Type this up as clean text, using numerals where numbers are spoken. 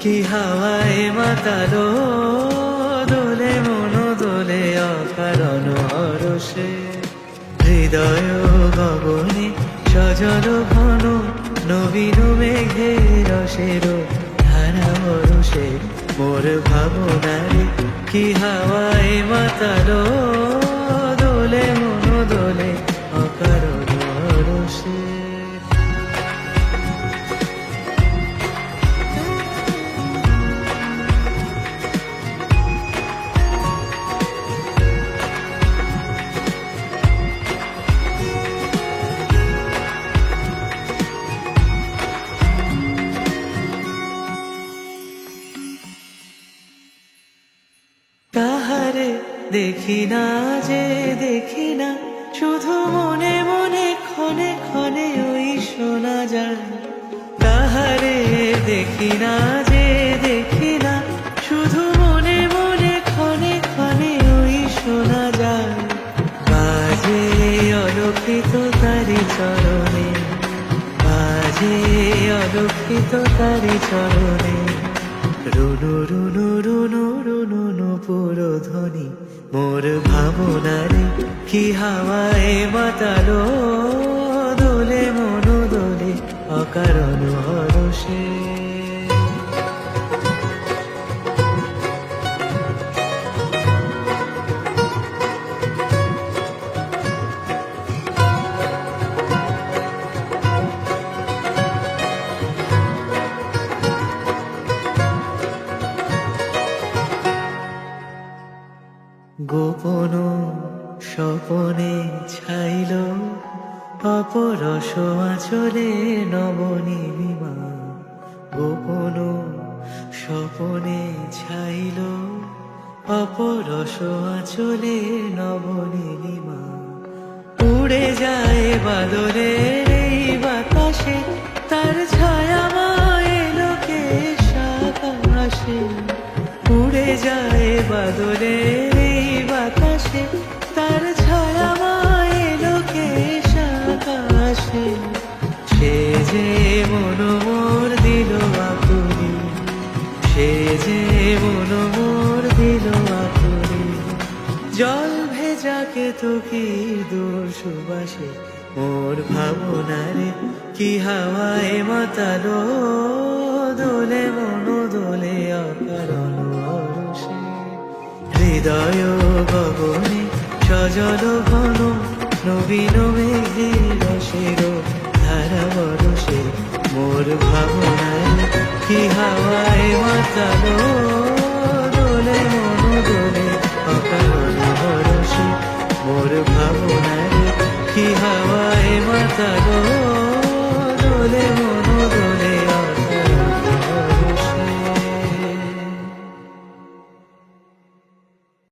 কি হাওয়ায় মাতালো দোলে মন দোলে অকারণ হরষে হৃদয় গগনে সজল ঘন নবীন মেঘে রসের ধারা বরষে মোর ভাবনারে কি হাওয়ায় মাতালো দোলে মন দোলে অকারণ হরষে তাহারে দেখি না যে দেখি না শুধু মনে মনে ক্ষণে ক্ষণে ওই শোনা যায় তাহারে দেখি না যে দেখি না শুধু মনে মনে ক্ষণে ক্ষণে ওই শোনা যায় বাজে অলক্ষিত তারি চরণে বাজে অলক্ষিত তারি চরণে রুনু রুনু রুনু রুনু নুপুর ধ্বনি মোর ভাবনারে কি হাওয়ায় মাতালো দোলে মন দোলে অকারণ হরষে গোপন স্বপনে ছাইল অপরস আঁচলে নবনীলিমা গোপন স্বপনে ছাইল অপরস আঁচলে নবনীলিমা উড়ে যায় বাদলের এই বাতাসে তার ছায়া মায়ে লোকে আকাশে উড়ে যায় বাদলের এই বাতাসে তার ছায়া মায়ে লোকে আকাশে সে যে মন মোর দিল আকুলি সে যে মন মোর দিল আকুলি জল ভেজাকে তো কি দূর সুবাসে মোর ভাবনারে কি হাওয়ায় মাতালো দোলে মন দোলে অকারণ হরষে হৃদয় গগনে সজল ঘন নবীন মেঘে রসের ধারা বরষে মোর ভাবনারে কি হাওয়ায় মাতালো দোলে মন দোলে অকারণ হরষে মোর ভাবনারে কি হাওয়ায় মাতালো